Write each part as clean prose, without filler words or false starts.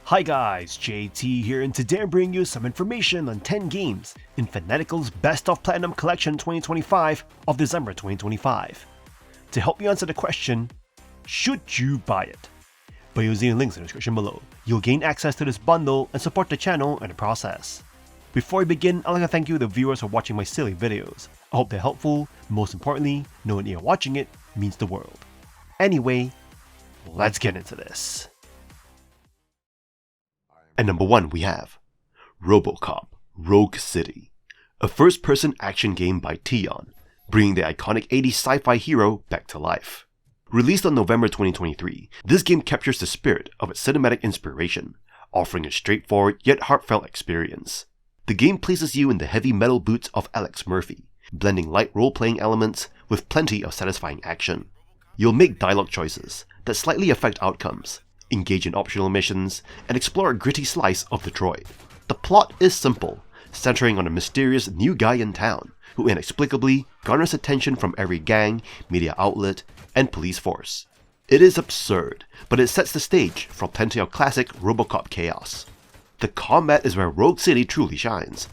Hi guys, JT here, and today I'm bringing you some information on 10 games in Fanatical's Best of Platinum Collection 2025 of December 2025. To help you answer the question, should you buy it? By using the links in the description below, you'll gain access to this bundle and support the channel in the process. Before we begin, I'd like to thank you the viewers for watching my silly videos. I hope they're helpful, most importantly, knowing you're watching it means the world. Anyway, let's get into this. At number 1 we have RoboCop Rogue City, a first-person action game by Tion, bringing the iconic 80s sci-fi hero back to life. Released on November 2023, this game captures the spirit of its cinematic inspiration, offering a straightforward yet heartfelt experience. The game places you in the heavy metal boots of Alex Murphy, blending light role-playing elements with plenty of satisfying action. You'll make dialogue choices that slightly affect outcomes, engage in optional missions, and explore a gritty slice of Detroit. The plot is simple, centering on a mysterious new guy in town who inexplicably garners attention from every gang, media outlet, and police force. It is absurd, but it sets the stage for plenty of classic RoboCop chaos. The combat is where Rogue City truly shines.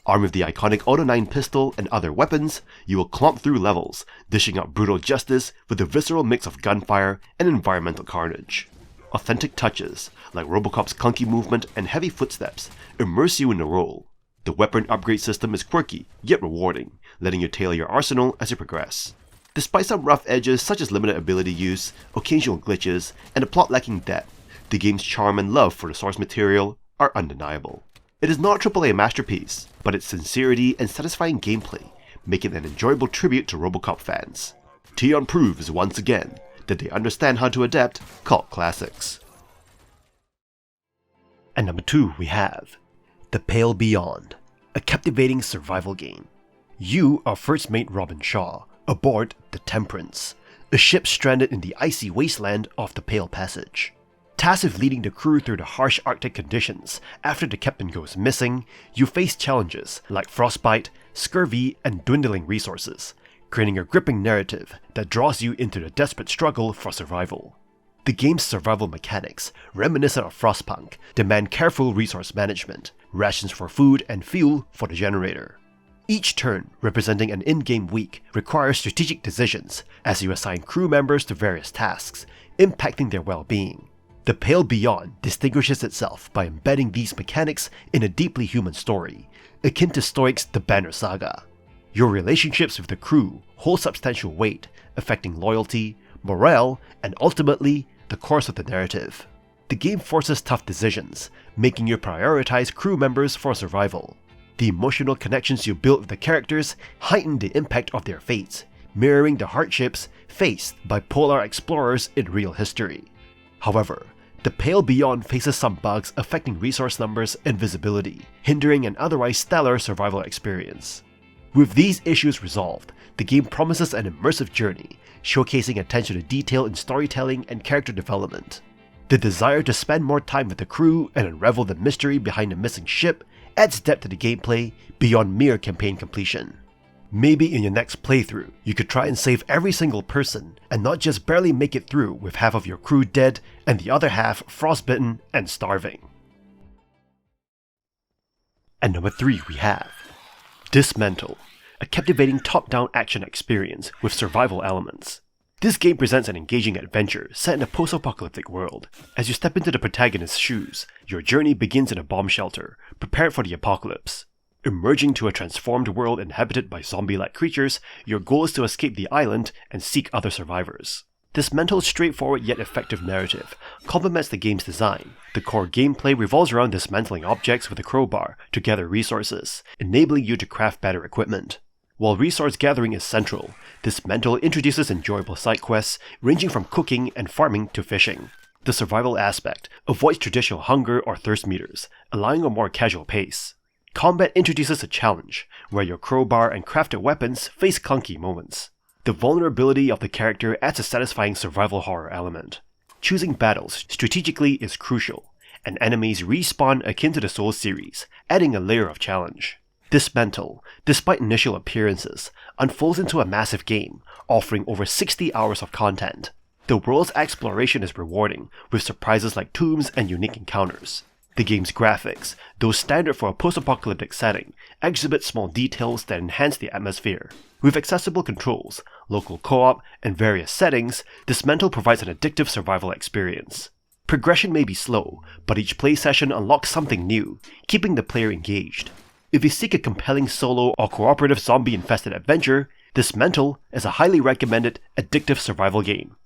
Armed with the iconic Auto 9 pistol and other weapons, you will clomp through levels, dishing out brutal justice with a visceral mix of gunfire and environmental carnage. Authentic touches, like RoboCop's clunky movement and heavy footsteps, immerse you in the role. The weapon upgrade system is quirky, yet rewarding, letting you tailor your arsenal as you progress. Despite some rough edges such as limited ability use, occasional glitches, and a plot lacking depth, the game's charm and love for the source material are undeniable. It is not a AAA masterpiece, but its sincerity and satisfying gameplay make it an enjoyable tribute to RoboCop fans. Tion proves once again that they understand how to adapt cult classics. At number 2 we have The Pale Beyond, a captivating survival game. You are First Mate Robin Shaw aboard the Temperance, a ship stranded in the icy wasteland of the Pale Passage. Tasked with leading the crew through the harsh Arctic conditions after the captain goes missing, you face challenges like frostbite, scurvy, and dwindling resources, creating a gripping narrative that draws you into the desperate struggle for survival. The game's survival mechanics, reminiscent of Frostpunk, demand careful resource management, rations for food and fuel for the generator. Each turn, representing an in-game week, requires strategic decisions as you assign crew members to various tasks, impacting their well-being. The Pale Beyond distinguishes itself by embedding these mechanics in a deeply human story, akin to Stoic's The Banner Saga. Your relationships with the crew hold substantial weight, affecting loyalty, morale, and ultimately, the course of the narrative. The game forces tough decisions, making you prioritize crew members for survival. The emotional connections you build with the characters heighten the impact of their fates, mirroring the hardships faced by polar explorers in real history. However, The Pale Beyond faces some bugs affecting resource numbers and visibility, hindering an otherwise stellar survival experience. With these issues resolved, the game promises an immersive journey, showcasing attention to detail in storytelling and character development. The desire to spend more time with the crew and unravel the mystery behind the missing ship adds depth to the gameplay beyond mere campaign completion. Maybe in your next playthrough, you could try and save every single person and not just barely make it through with half of your crew dead and the other half frostbitten and starving. At number 3 we have DYSMANTLE, a captivating top-down action experience with survival elements. This game presents an engaging adventure set in a post-apocalyptic world. As you step into the protagonist's shoes, your journey begins in a bomb shelter, prepared for the apocalypse. Emerging to a transformed world inhabited by zombie-like creatures, your goal is to escape the island and seek other survivors. DYSMANTLE's straightforward yet effective narrative complements the game's design. The core gameplay revolves around dismantling objects with a crowbar to gather resources, enabling you to craft better equipment. While resource gathering is central, DYSMANTLE introduces enjoyable side quests ranging from cooking and farming to fishing. The survival aspect avoids traditional hunger or thirst meters, allowing a more casual pace. Combat introduces a challenge, where your crowbar and crafted weapons face clunky moments. The vulnerability of the character adds a satisfying survival horror element. Choosing battles strategically is crucial, and enemies respawn akin to the Souls series, adding a layer of challenge. DYSMANTLE, despite initial appearances, unfolds into a massive game, offering over 60 hours of content. The world's exploration is rewarding, with surprises like tombs and unique encounters. The game's graphics, though standard for a post-apocalyptic setting, exhibit small details that enhance the atmosphere. With accessible controls, local co-op, and various settings, DYSMANTLE provides an addictive survival experience. Progression may be slow, but each play session unlocks something new, keeping the player engaged. If you seek a compelling solo or cooperative zombie-infested adventure, DYSMANTLE is a highly recommended, addictive survival game.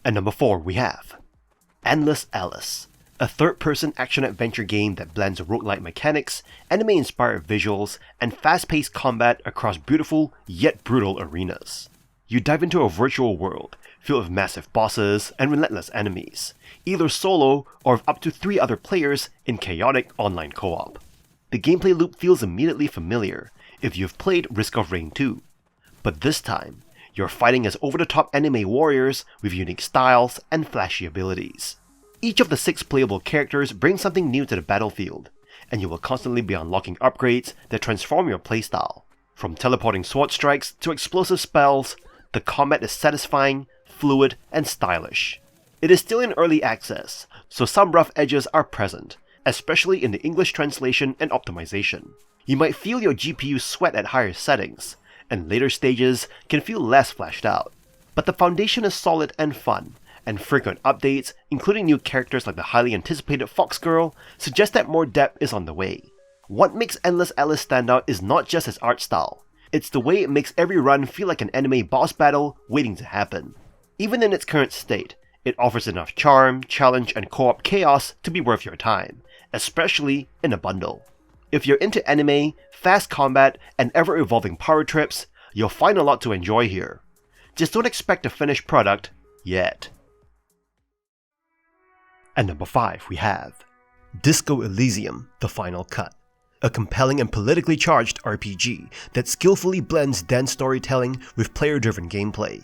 At number 4 we have Endless Alice, a third-person action-adventure game that blends roguelike mechanics, anime-inspired visuals, and fast-paced combat across beautiful yet brutal arenas. You dive into a virtual world, filled with massive bosses and relentless enemies, either solo or with up to 3 other players in chaotic online co-op. The gameplay loop feels immediately familiar if you've played Risk of Rain 2, but this time, you're fighting as over-the-top anime warriors with unique styles and flashy abilities. Each of the 6 playable characters brings something new to the battlefield, and you will constantly be unlocking upgrades that transform your playstyle. From teleporting sword strikes to explosive spells, the combat is satisfying, fluid, and stylish. It is still in early access, so some rough edges are present, especially in the English translation and optimization. You might feel your GPU sweat at higher settings, and later stages can feel less fleshed out. But the foundation is solid and fun, and frequent updates, including new characters like the highly anticipated Fox Girl, suggest that more depth is on the way. What makes Endless Alice stand out is not just its art style, it's the way it makes every run feel like an anime boss battle waiting to happen. Even in its current state, it offers enough charm, challenge, and co-op chaos to be worth your time, especially in a bundle. If you're into anime, fast combat, and ever-evolving power trips, you'll find a lot to enjoy here. Just don't expect a finished product yet. At number 5 we have Disco Elysium: The Final Cut, a compelling and politically charged RPG that skillfully blends dense storytelling with player-driven gameplay.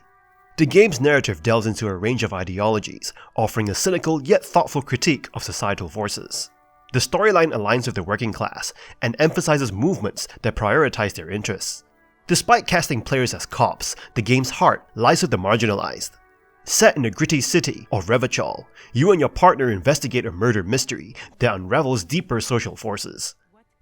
The game's narrative delves into a range of ideologies, offering a cynical yet thoughtful critique of societal forces. The storyline aligns with the working class and emphasizes movements that prioritize their interests. Despite casting players as cops, the game's heart lies with the marginalized. Set in a gritty city of Revachol, you and your partner investigate a murder mystery that unravels deeper social forces.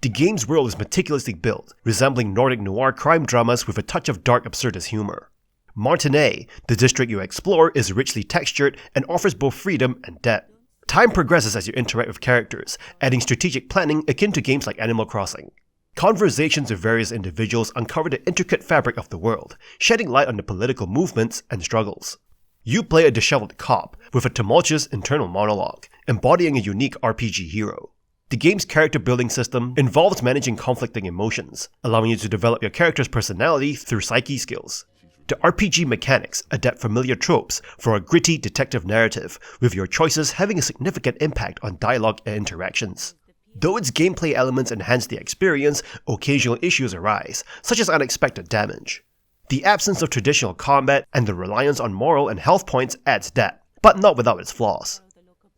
The game's world is meticulously built, resembling Nordic noir crime dramas with a touch of dark absurdist humor. Martinez, the district you explore, is richly textured and offers both freedom and depth. Time progresses as you interact with characters, adding strategic planning akin to games like Animal Crossing. Conversations with various individuals uncover the intricate fabric of the world, shedding light on the political movements and struggles. You play a disheveled cop with a tumultuous internal monologue, embodying a unique RPG hero. The game's character building system involves managing conflicting emotions, allowing you to develop your character's personality through psyche skills. The RPG mechanics adapt familiar tropes for a gritty detective narrative, with your choices having a significant impact on dialogue and interactions. Though its gameplay elements enhance the experience, occasional issues arise, such as unexpected damage. The absence of traditional combat and the reliance on moral and health points adds depth, but not without its flaws.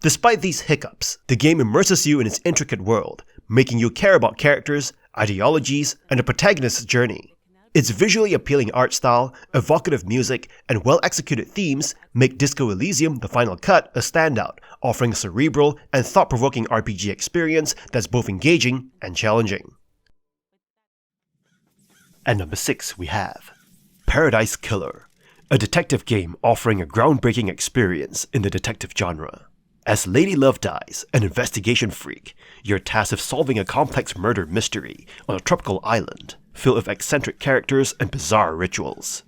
Despite these hiccups, the game immerses you in its intricate world, making you care about characters, ideologies, and the protagonist's journey. Its visually appealing art style, evocative music, and well-executed themes make Disco Elysium: The Final Cut a standout, offering a cerebral and thought-provoking RPG experience that's both engaging and challenging. At number 6 we have Paradise Killer, a detective game offering a groundbreaking experience in the detective genre. As Lady Love dies, an investigation freak, you're tasked with solving a complex murder mystery on a tropical island, filled with eccentric characters and bizarre rituals.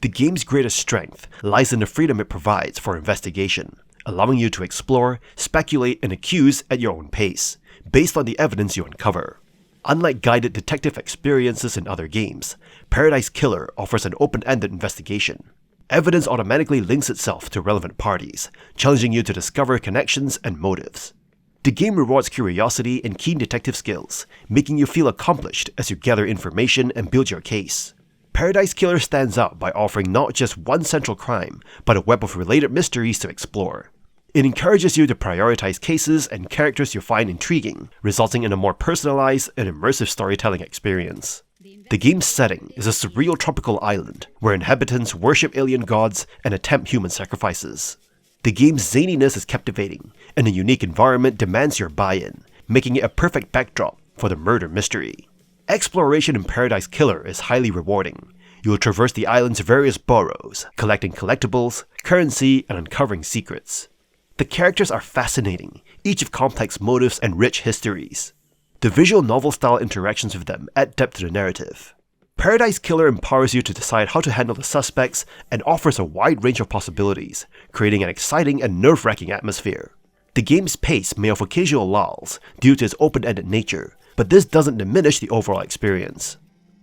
The game's greatest strength lies in the freedom it provides for investigation, allowing you to explore, speculate, and accuse at your own pace, based on the evidence you uncover. Unlike guided detective experiences in other games, Paradise Killer offers an open-ended investigation. Evidence automatically links itself to relevant parties, challenging you to discover connections and motives. The game rewards curiosity and keen detective skills, making you feel accomplished as you gather information and build your case. Paradise Killer stands out by offering not just one central crime, but a web of related mysteries to explore. It encourages you to prioritize cases and characters you find intriguing, resulting in a more personalized and immersive storytelling experience. The game's setting is a surreal tropical island where inhabitants worship alien gods and attempt human sacrifices. The game's zaniness is captivating, and a unique environment demands your buy-in, making it a perfect backdrop for the murder mystery. Exploration in Paradise Killer is highly rewarding. You will traverse the island's various boroughs, collecting collectibles, currency, and uncovering secrets. The characters are fascinating, each with complex motives and rich histories. The visual novel-style interactions with them add depth to the narrative. Paradise Killer empowers you to decide how to handle the suspects and offers a wide range of possibilities, creating an exciting and nerve-wracking atmosphere. The game's pace may have occasional lulls due to its open-ended nature, but this doesn't diminish the overall experience.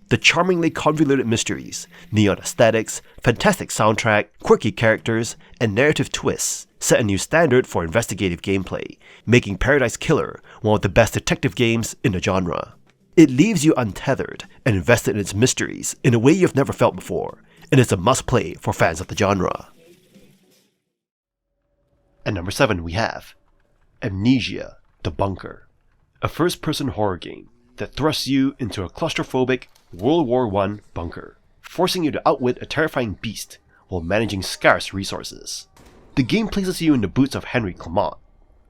The charmingly convoluted mysteries, neon aesthetics, fantastic soundtrack, quirky characters, and narrative twists set a new standard for investigative gameplay, making Paradise Killer one of the best detective games in the genre. It leaves you untethered and invested in its mysteries in a way you've never felt before, and it's a must-play for fans of the genre. At number 7 we have Amnesia, The Bunker, a first-person horror game that thrusts you into a claustrophobic World War I bunker, forcing you to outwit a terrifying beast while managing scarce resources. The game places you in the boots of Henry Clement,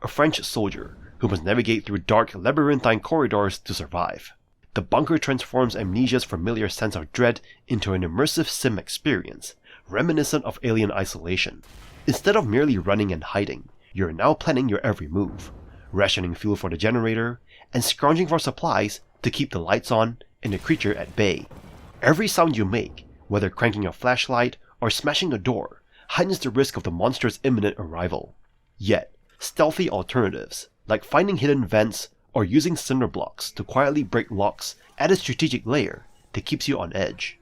a French soldier who must navigate through dark labyrinthine corridors to survive. The bunker transforms Amnesia's familiar sense of dread into an immersive sim experience, reminiscent of Alien Isolation. Instead of merely running and hiding, you're now planning your every move, rationing fuel for the generator, and scrounging for supplies to keep the lights on and the creature at bay. Every sound you make, whether cranking a flashlight or smashing a door, heightens the risk of the monster's imminent arrival. Yet, stealthy alternatives, like finding hidden vents or using cinder blocks to quietly break locks, add a strategic layer that keeps you on edge.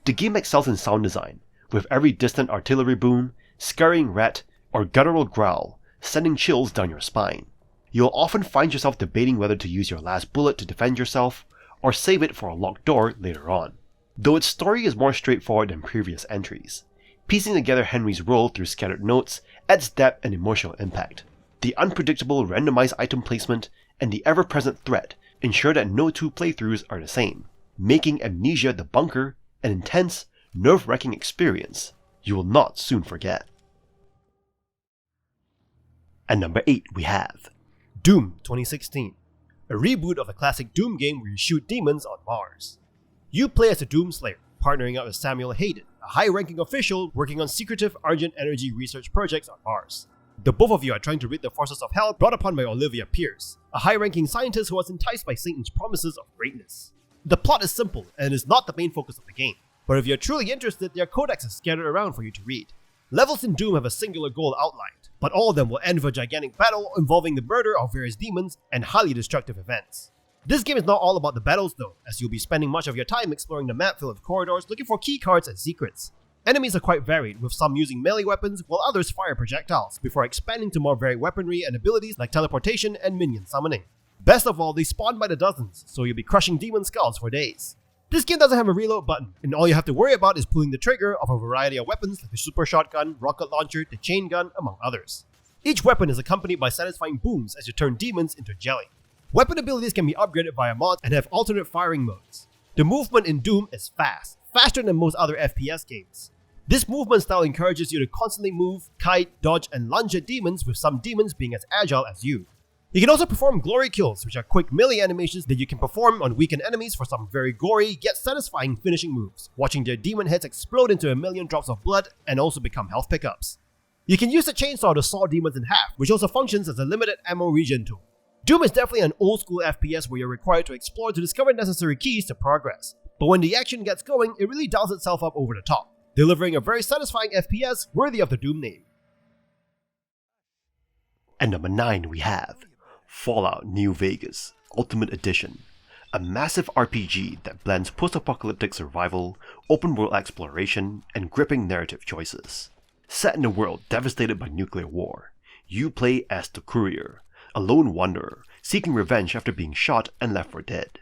The game excels in sound design, with every distant artillery boom, scurrying rat, or guttural growl sending chills down your spine. You'll often find yourself debating whether to use your last bullet to defend yourself, or save it for a locked door later on. Though its story is more straightforward than previous entries, piecing together Henry's role through scattered notes adds depth and emotional impact. The unpredictable randomized item placement and the ever-present threat ensure that no two playthroughs are the same, making Amnesia the Bunker an intense, nerve-wracking experience you will not soon forget. At number 8 we have Doom 2016, a reboot of the classic Doom game where you shoot demons on Mars. You play as a Doom Slayer, partnering up with Samuel Hayden, a high-ranking official working on secretive Argent energy research projects on Mars. The both of you are trying to rid the forces of hell brought upon by Olivia Pierce, a high-ranking scientist who was enticed by Satan's promises of greatness. The plot is simple and is not the main focus of the game, but if you're truly interested, there are codexes scattered around for you to read. Levels in Doom have a singular goal outlined, but all of them will end with a gigantic battle involving the murder of various demons and highly destructive events. This game is not all about the battles though, as you'll be spending much of your time exploring the map filled with corridors looking for key cards and secrets. Enemies are quite varied, with some using melee weapons while others fire projectiles, before expanding to more varied weaponry and abilities like teleportation and minion summoning. Best of all, they spawn by the dozens, so you'll be crushing demon skulls for days. This game doesn't have a reload button, and all you have to worry about is pulling the trigger of a variety of weapons like the super shotgun, rocket launcher, the chain gun, among others. Each weapon is accompanied by satisfying booms as you turn demons into jelly. Weapon abilities can be upgraded via mods and have alternate firing modes. The movement in Doom is fast, faster than most other FPS games. This movement style encourages you to constantly move, kite, dodge, and lunge at demons, with some demons being as agile as you. You can also perform glory kills, which are quick melee animations that you can perform on weakened enemies for some very gory yet satisfying finishing moves, watching their demon heads explode into a million drops of blood and also become health pickups. You can use the chainsaw to saw demons in half, which also functions as a limited ammo regen tool. Doom is definitely an old school FPS where you're required to explore to discover necessary keys to progress, but when the action gets going, it really dials itself up over the top, delivering a very satisfying FPS worthy of the Doom name. At number 9 we have Fallout New Vegas Ultimate Edition, a massive RPG that blends post-apocalyptic survival, open-world exploration, and gripping narrative choices. Set in a world devastated by nuclear war, you play as the Courier, a lone wanderer seeking revenge after being shot and left for dead.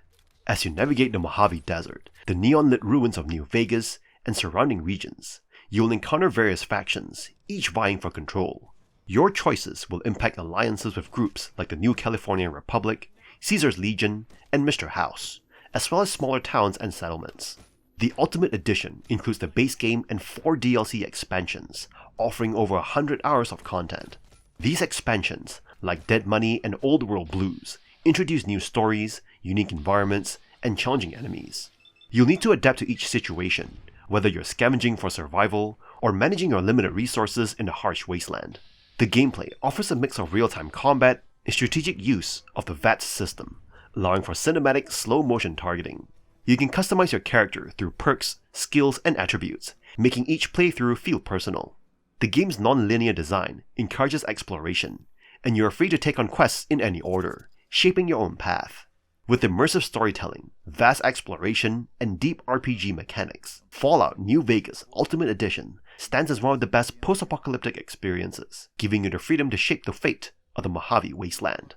As you navigate the Mojave Desert, the neon-lit ruins of New Vegas, and surrounding regions, you'll encounter various factions, each vying for control. Your choices will impact alliances with groups like the New California Republic, Caesar's Legion, and Mr. House, as well as smaller towns and settlements. The Ultimate Edition includes the base game and 4 DLC expansions, offering over 100 hours of content. These expansions, like Dead Money and Old World Blues, introduce new stories, unique environments, and challenging enemies. You'll need to adapt to each situation, whether you're scavenging for survival or managing your limited resources in a harsh wasteland. The gameplay offers a mix of real-time combat and strategic use of the VATS system, allowing for cinematic slow-motion targeting. You can customize your character through perks, skills, and attributes, making each playthrough feel personal. The game's non-linear design encourages exploration, and you are free to take on quests in any order, shaping your own path. With immersive storytelling, vast exploration, and deep RPG mechanics, Fallout New Vegas Ultimate Edition stands as one of the best post-apocalyptic experiences, giving you the freedom to shape the fate of the Mojave Wasteland.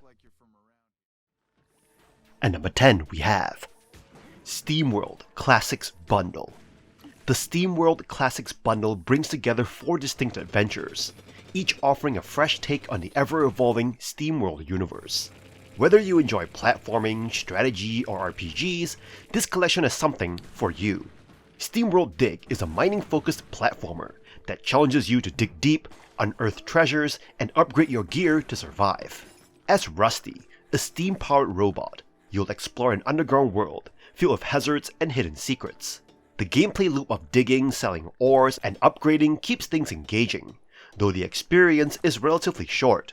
And number 10 we have SteamWorld Classics Bundle. The SteamWorld Classics Bundle brings together 4 distinct adventures, each offering a fresh take on the ever-evolving SteamWorld universe. Whether you enjoy platforming, strategy, or RPGs, this collection is something for you. SteamWorld Dig is a mining-focused platformer that challenges you to dig deep, unearth treasures, and upgrade your gear to survive. As Rusty, a steam-powered robot, you'll explore an underground world filled with hazards and hidden secrets. The gameplay loop of digging, selling ores, and upgrading keeps things engaging, though the experience is relatively short.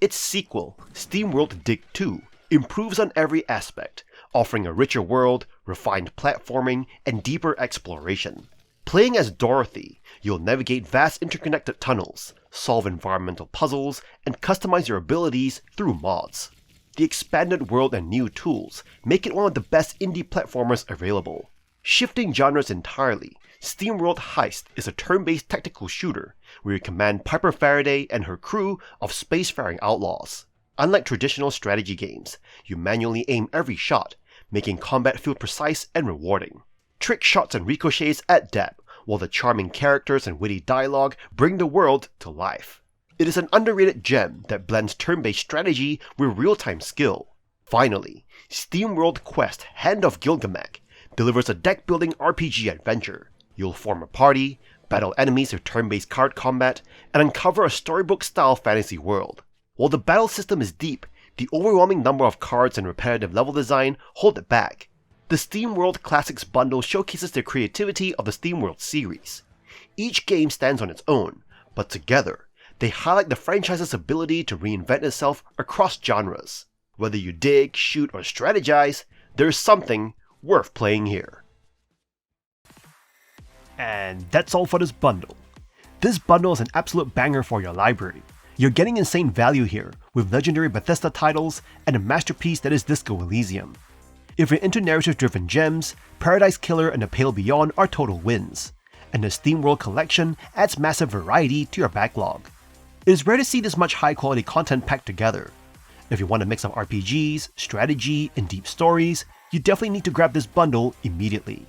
Its sequel, SteamWorld Dig 2, improves on every aspect, offering a richer world, refined platforming, and deeper exploration. Playing as Dorothy, you'll navigate vast interconnected tunnels, solve environmental puzzles, and customize your abilities through mods. The expanded world and new tools make it one of the best indie platformers available. Shifting genres entirely, SteamWorld Heist is a turn-based tactical shooter where you command Piper Faraday and her crew of spacefaring outlaws. Unlike traditional strategy games, you manually aim every shot, making combat feel precise and rewarding. Trick shots and ricochets add depth, while the charming characters and witty dialogue bring the world to life. It is an underrated gem that blends turn-based strategy with real-time skill. Finally, SteamWorld Quest Hand of Gilgamesh delivers a deck-building RPG adventure. You'll form a party, battle enemies with turn-based card combat, and uncover a storybook-style fantasy world. While the battle system is deep, the overwhelming number of cards and repetitive level design hold it back. The SteamWorld Classics Bundle showcases the creativity of the SteamWorld series. Each game stands on its own, but together, they highlight the franchise's ability to reinvent itself across genres. Whether you dig, shoot, or strategize, there's something worth playing here. And that's all for this bundle. This bundle is an absolute banger for your library. You're getting insane value here, with legendary Bethesda titles and a masterpiece that is Disco Elysium. If you're into narrative-driven gems, Paradise Killer and The Pale Beyond are total wins, and the SteamWorld collection adds massive variety to your backlog. It is rare to see this much high-quality content packed together. If you want a mix of RPGs, strategy, and deep stories, you definitely need to grab this bundle immediately.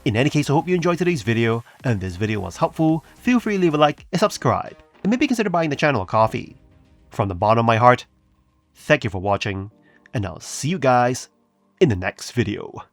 In any case, I hope you enjoyed today's video, and if this video was helpful, feel free to leave a like and subscribe, and maybe consider buying the channel a coffee. From the bottom of my heart, thank you for watching, and I'll see you guys in the next video.